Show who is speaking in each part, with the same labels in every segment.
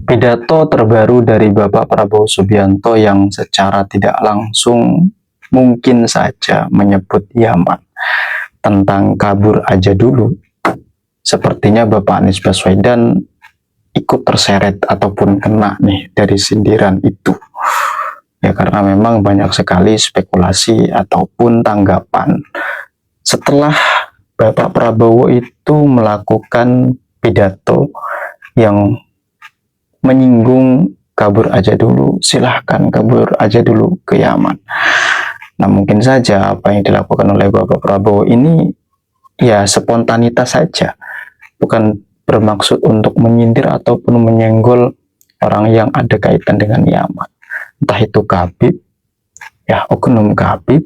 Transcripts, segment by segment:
Speaker 1: Pidato terbaru dari Bapak Prabowo Subianto yang secara tidak langsung mungkin saja menyebut Yaman tentang kabur aja dulu. Sepertinya Bapak Anies Baswedan ikut terseret ataupun kena nih dari sindiran itu. Ya karena memang banyak sekali spekulasi ataupun tanggapan setelah Bapak Prabowo itu melakukan pidato yang menyinggung kabur aja dulu, silahkan kabur aja dulu ke Yaman. Nah mungkin saja apa yang dilakukan oleh Bapak Prabowo ini ya spontanitas saja, bukan bermaksud untuk menyindir ataupun menyenggol orang yang ada kaitan dengan Yaman. Entah itu Khabib, ya oknum Khabib,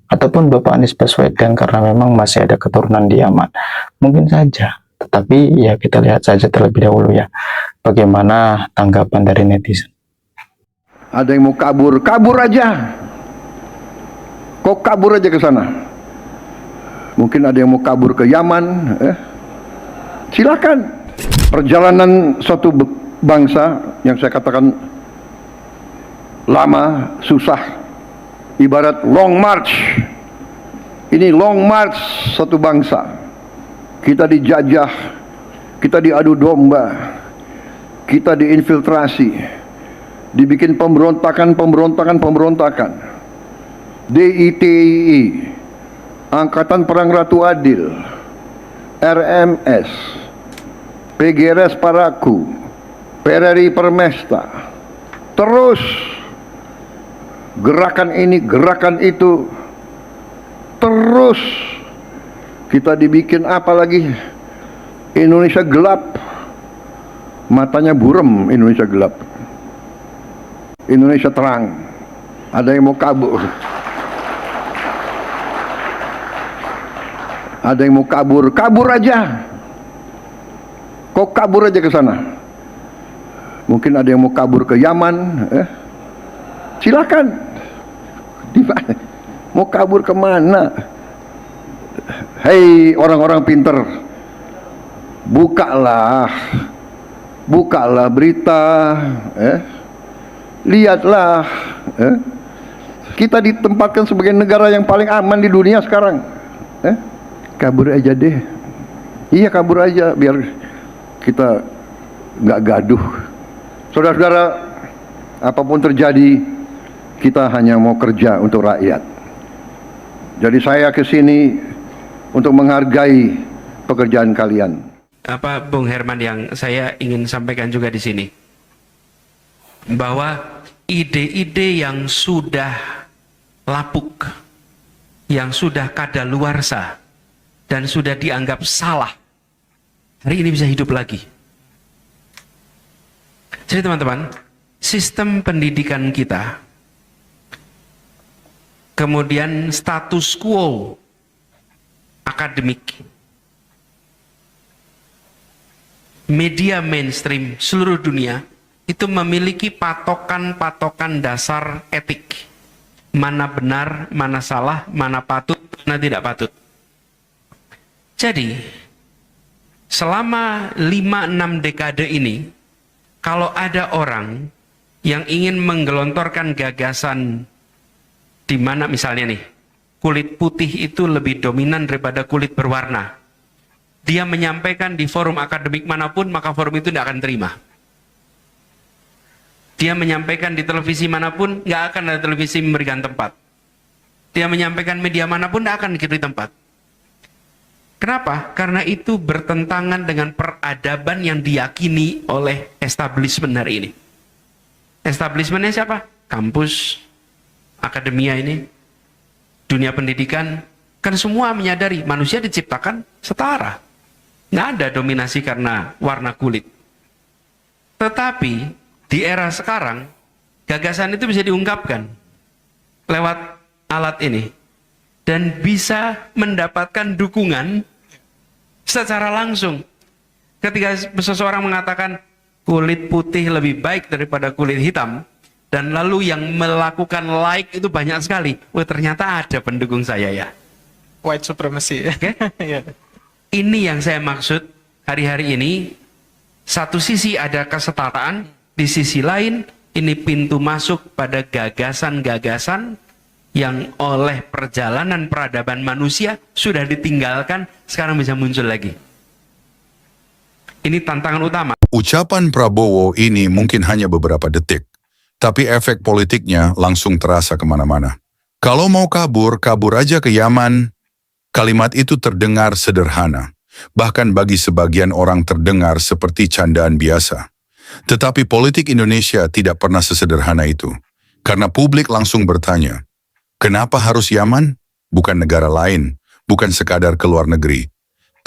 Speaker 1: ataupun Bapak Anies Baswedan karena memang masih ada keturunan di Yaman. Mungkin saja, tetapi ya kita lihat saja terlebih dahulu ya bagaimana tanggapan dari netizen.
Speaker 2: Ada yang mau kabur, kabur aja. Kok kabur aja ke sana? Mungkin ada yang mau kabur ke Yaman. Silakan. Perjalanan suatu bangsa yang saya katakan lama, susah. Ibarat long march. Ini long march satu bangsa. Kita dijajah, kita diadu domba. Kita diinfiltrasi, dibikin pemberontakan. DITI, Angkatan Perang Ratu Adil, RMS, PGRS Paraku, PRRI Permesta. Terus gerakan ini, gerakan itu. Terus kita dibikin apa lagi? Indonesia gelap. Matanya burem, Indonesia gelap. Indonesia terang. Ada yang mau kabur. Ada yang mau kabur, kabur aja. Kok kabur aja ke sana? Mungkin ada yang mau kabur ke Yaman. Silakan. Mau kabur kemana? Hei orang-orang pinter, bukalah berita, lihatlah, kita ditempatkan sebagai negara yang paling aman di dunia sekarang. Kabur aja deh, iya kabur aja biar kita nggak gaduh. Saudara-saudara, apapun terjadi, kita hanya mau kerja untuk rakyat. Jadi saya kesini untuk menghargai pekerjaan kalian.
Speaker 3: Apa Bung Herman yang saya ingin sampaikan juga di sini, bahwa ide-ide yang sudah lapuk, yang sudah kadaluarsa dan sudah dianggap salah, hari ini bisa hidup lagi. Jadi teman-teman, sistem pendidikan kita, kemudian status quo akademik, media mainstream seluruh dunia itu memiliki patokan-patokan dasar etik. Mana benar, mana salah, mana patut, mana tidak patut. Jadi, selama 5-6 dekade ini, kalau ada orang yang ingin menggelontorkan gagasan di mana misalnya nih, kulit putih itu lebih dominan daripada kulit berwarna, dia menyampaikan di forum akademik manapun, maka forum itu tidak akan terima. Dia menyampaikan di televisi manapun, nggak akan ada televisi memberikan tempat. Dia menyampaikan media manapun, tidak akan diberi tempat. Kenapa? Karena itu bertentangan dengan peradaban yang diyakini oleh establishment hari ini. Establishmentnya siapa? Kampus, akademia ini, dunia pendidikan, kan semua menyadari manusia diciptakan setara. Nggak ada dominasi karena warna kulit. Tetapi di era sekarang, gagasan itu bisa diungkapkan lewat alat ini. Dan bisa mendapatkan dukungan secara langsung. Ketika seseorang mengatakan kulit putih lebih baik daripada kulit hitam, dan lalu yang melakukan like itu banyak sekali. Oh ternyata ada pendukung saya ya.
Speaker 4: White supremacy.
Speaker 3: Okay?
Speaker 4: Yeah.
Speaker 3: Ini yang saya maksud hari-hari ini Satu sisi ada kesetaraan, di sisi lain ini pintu masuk pada gagasan-gagasan yang oleh perjalanan peradaban manusia sudah ditinggalkan, sekarang bisa muncul lagi. Ini tantangan utama.
Speaker 4: Ucapan Prabowo ini mungkin hanya beberapa detik, tapi efek politiknya langsung terasa kemana-mana. Kalau mau kabur, kabur aja ke Yaman. Kalimat itu terdengar sederhana, bahkan bagi sebagian orang terdengar seperti candaan biasa. Tetapi politik Indonesia tidak pernah sesederhana itu, karena publik langsung bertanya, kenapa harus Yaman? Bukan negara lain, bukan sekadar ke luar negeri,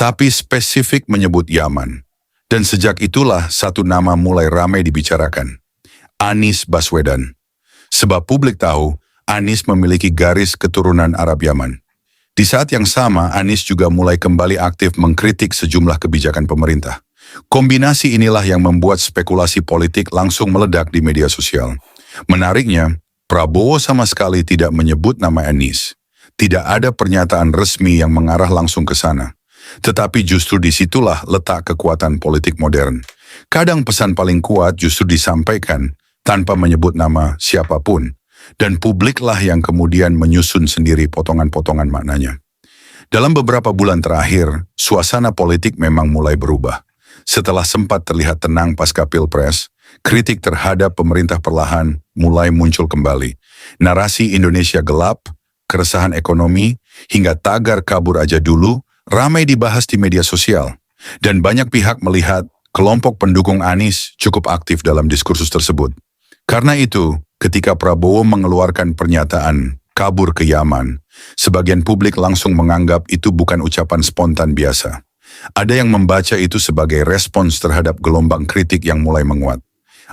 Speaker 4: tapi spesifik menyebut Yaman. Dan sejak itulah satu nama mulai ramai dibicarakan, Anies Baswedan. Sebab publik tahu, Anies memiliki garis keturunan Arab Yaman. Di saat yang sama, Anies juga mulai kembali aktif mengkritik sejumlah kebijakan pemerintah. Kombinasi inilah yang membuat spekulasi politik langsung meledak di media sosial. Menariknya, Prabowo sama sekali tidak menyebut nama Anies. Tidak ada pernyataan resmi yang mengarah langsung ke sana. Tetapi justru disitulah letak kekuatan politik modern. Kadang pesan paling kuat justru disampaikan tanpa menyebut nama siapapun. Dan publiklah yang kemudian menyusun sendiri potongan-potongan maknanya. Dalam beberapa bulan terakhir, suasana politik memang mulai berubah. Setelah sempat terlihat tenang pasca Pilpres, kritik terhadap pemerintah perlahan mulai muncul kembali. Narasi Indonesia gelap, keresahan ekonomi, hingga tagar kabur aja dulu, ramai dibahas di media sosial. Dan banyak pihak melihat kelompok pendukung Anies cukup aktif dalam diskursus tersebut. Karena itu, ketika Prabowo mengeluarkan pernyataan kabur ke Yaman, sebagian publik langsung menganggap itu bukan ucapan spontan biasa. Ada yang membaca itu sebagai respons terhadap gelombang kritik yang mulai menguat.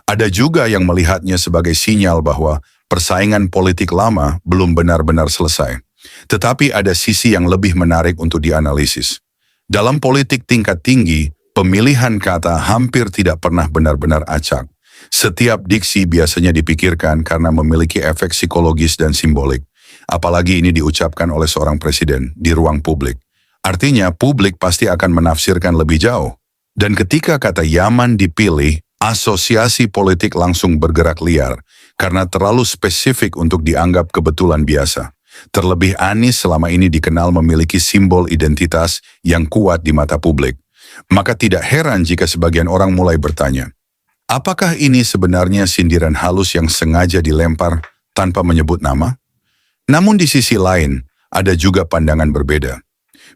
Speaker 4: Ada juga yang melihatnya sebagai sinyal bahwa persaingan politik lama belum benar-benar selesai. Tetapi ada sisi yang lebih menarik untuk dianalisis. Dalam politik tingkat tinggi, pemilihan kata hampir tidak pernah benar-benar acak. Setiap diksi biasanya dipikirkan karena memiliki efek psikologis dan simbolik. Apalagi ini diucapkan oleh seorang presiden di ruang publik. Artinya publik pasti akan menafsirkan lebih jauh. Dan ketika kata Yaman dipilih, asosiasi politik langsung bergerak liar karena terlalu spesifik untuk dianggap kebetulan biasa. Terlebih Anies selama ini dikenal memiliki simbol identitas yang kuat di mata publik. Maka tidak heran jika sebagian orang mulai bertanya, apakah ini sebenarnya sindiran halus yang sengaja dilempar tanpa menyebut nama? Namun di sisi lain, ada juga pandangan berbeda.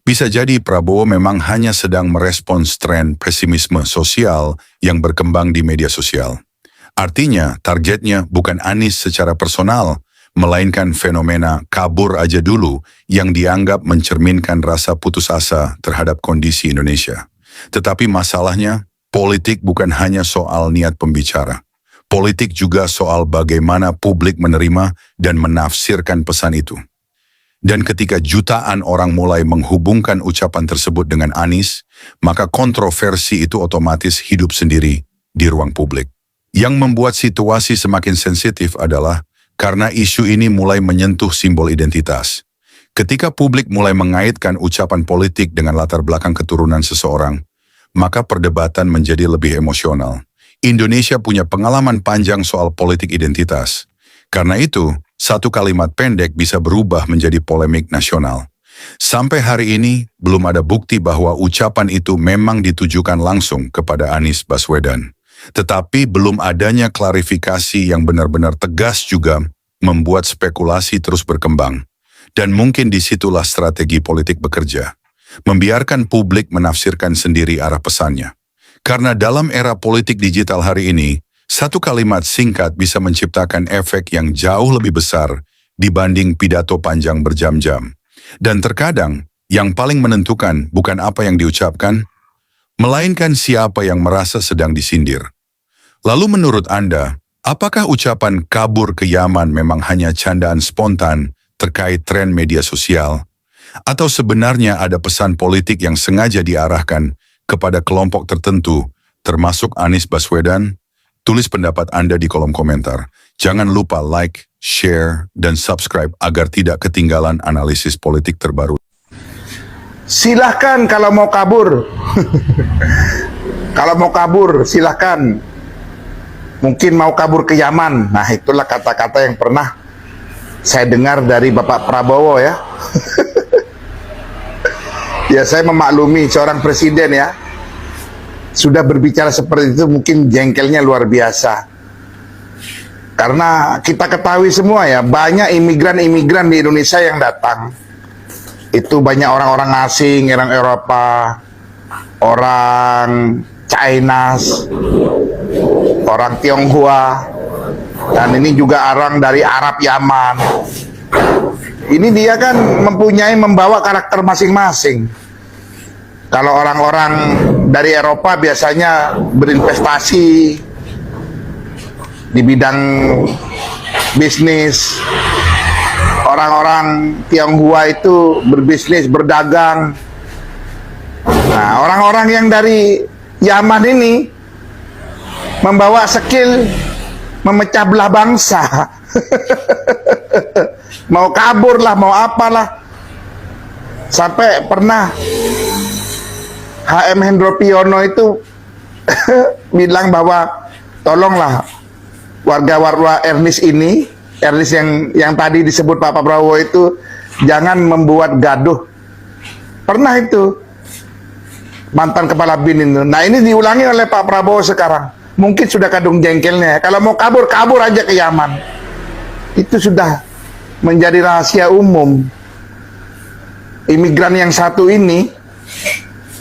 Speaker 4: Bisa jadi Prabowo memang hanya sedang merespons tren pesimisme sosial yang berkembang di media sosial. Artinya, targetnya bukan Anies secara personal, melainkan fenomena kabur aja dulu yang dianggap mencerminkan rasa putus asa terhadap kondisi Indonesia. Tetapi masalahnya, politik bukan hanya soal niat pembicara. Politik juga soal bagaimana publik menerima dan menafsirkan pesan itu. Dan ketika jutaan orang mulai menghubungkan ucapan tersebut dengan Anies, maka kontroversi itu otomatis hidup sendiri di ruang publik. Yang membuat situasi semakin sensitif adalah karena isu ini mulai menyentuh simbol identitas. Ketika publik mulai mengaitkan ucapan politik dengan latar belakang keturunan seseorang, maka perdebatan menjadi lebih emosional. Indonesia punya pengalaman panjang soal politik identitas. Karena itu, satu kalimat pendek bisa berubah menjadi polemik nasional. Sampai hari ini, belum ada bukti bahwa ucapan itu memang ditujukan langsung kepada Anies Baswedan. Tetapi belum adanya klarifikasi yang benar-benar tegas juga membuat spekulasi terus berkembang. Dan mungkin disitulah strategi politik bekerja. Membiarkan publik menafsirkan sendiri arah pesannya. Karena dalam era politik digital hari ini, satu kalimat singkat bisa menciptakan efek yang jauh lebih besar dibanding pidato panjang berjam-jam. Dan terkadang, yang paling menentukan bukan apa yang diucapkan, melainkan siapa yang merasa sedang disindir. Lalu menurut Anda, apakah ucapan kabur ke Yaman memang hanya candaan spontan terkait tren media sosial? Atau sebenarnya ada pesan politik yang sengaja diarahkan kepada kelompok tertentu, termasuk Anies Baswedan? Tulis pendapat Anda di kolom komentar. Jangan lupa like, share, dan subscribe agar tidak ketinggalan analisis politik terbaru.
Speaker 5: Silahkan kalau mau kabur. Kalau mau kabur, silahkan. Mungkin mau kabur ke Yaman. Nah, itulah kata-kata yang pernah saya dengar dari Bapak Prabowo ya. Ya, saya memaklumi seorang presiden ya. Sudah berbicara seperti itu mungkin jengkelnya luar biasa. Karena kita ketahui semua ya, banyak imigran-imigran di Indonesia yang datang. Itu banyak orang-orang asing, orang Eropa, orang China, orang Tionghoa, dan ini juga orang dari Arab Yaman. Ini dia kan membawa karakter masing-masing. Kalau orang-orang dari Eropa biasanya berinvestasi di bidang bisnis. Orang-orang Tionghoa itu berbisnis, berdagang. Nah, orang-orang yang dari Yaman ini membawa skill memecah belah bangsa. Mau kabur lah, mau apalah. Sampai pernah HM Hendro Priyono itu bilang bahwa tolonglah warga-warga Ernest ini, Ernest yang tadi disebut Pak Prabowo itu, jangan membuat gaduh. Pernah itu mantan kepala BIN itu. Nah, ini diulangi oleh Pak Prabowo sekarang. Mungkin sudah kadung jengkelnya. Kalau mau kabur, kabur aja ke Yaman. Itu sudah menjadi rahasia umum. Imigran yang satu ini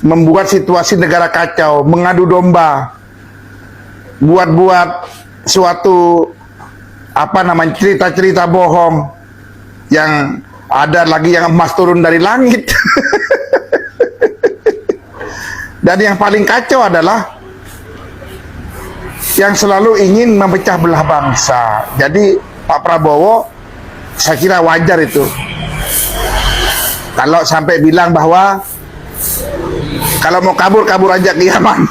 Speaker 5: membuat situasi negara kacau, mengadu domba, buat-buat suatu cerita-cerita bohong, yang ada lagi yang emas turun dari langit. Dan yang paling kacau adalah yang selalu ingin memecah belah bangsa. Jadi Pak Prabowo, saya kira wajar itu kalau sampai bilang bahwa kalau mau kabur, kabur aja ke Yaman.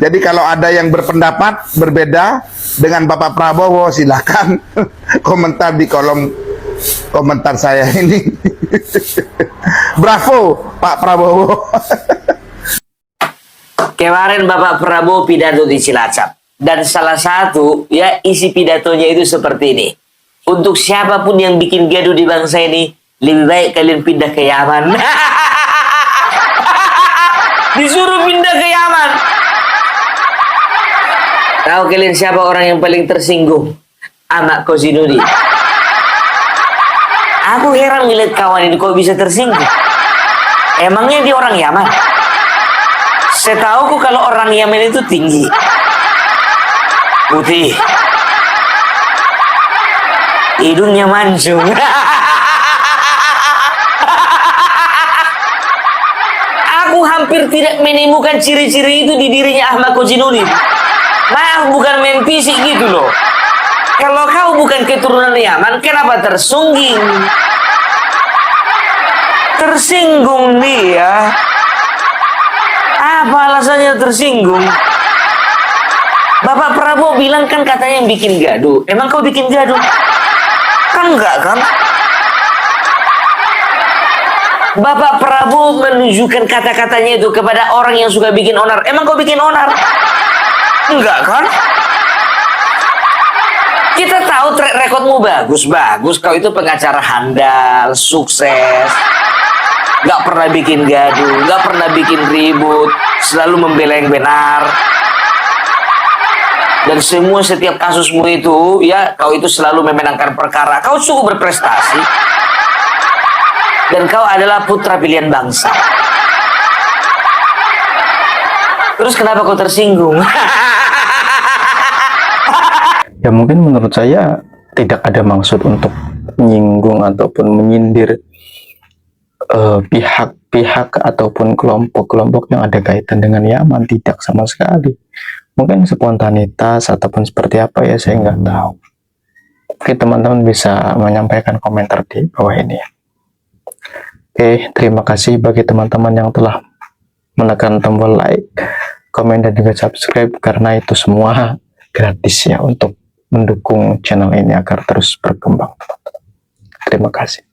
Speaker 5: Jadi kalau ada yang berpendapat berbeda dengan Bapak Prabowo, silahkan komentar di kolom komentar saya ini. Bravo Pak Prabowo.
Speaker 6: Kemarin Bapak Prabowo pidato di Cilacap. Dan salah satu ya isi pidatonya itu seperti ini. Untuk siapapun yang bikin gaduh di bangsa ini, lebih baik kalian pindah ke Yaman. Disuruh pindah ke Yaman. Tahu kalian siapa orang yang paling tersinggung? Ahmad Kozinudi. Aku heran ngeliat kawan ini kok bisa tersinggung. Emangnya dia orang Yaman? Setauku kalau orang Yaman itu tinggi, putih, hidungnya mancung. Aku hampir tidak menemukan ciri-ciri itu di dirinya Ahmad Kozinudi. Maaf, bukan main fisik gitu loh. Kalau kau bukan keturunan Yaman, kenapa tersungging? Tersinggung dia. Apa alasannya tersinggung? Bapak Prabowo bilang kan katanya yang bikin gaduh. Emang kau bikin gaduh? Kan enggak kan? Bapak Prabowo menunjukkan kata-katanya itu kepada orang yang suka bikin onar. Emang kau bikin onar? Enggak kan? Kita tahu track recordmu bagus-bagus. Kau itu pengacara handal, sukses. Gak pernah bikin gaduh, gak pernah bikin ribut, selalu membela yang benar. Dan setiap kasusmu itu, ya, kau itu selalu memenangkan perkara. Kau cukup berprestasi. Dan kau adalah putra pilihan bangsa. Terus kenapa kau tersinggung?
Speaker 1: Ya mungkin menurut saya tidak ada maksud untuk menyinggung ataupun menyindir pihak-pihak ataupun kelompok-kelompok yang ada kaitan dengan Yaman, tidak sama sekali. Mungkin spontanitas ataupun seperti apa ya, saya nggak tahu. Oke, teman-teman bisa menyampaikan komentar di bawah ini ya. Oke, terima kasih bagi teman-teman yang telah menekan tombol like, komen, dan juga subscribe, karena itu semua gratis ya untuk mendukung channel ini agar terus berkembang. Terima kasih.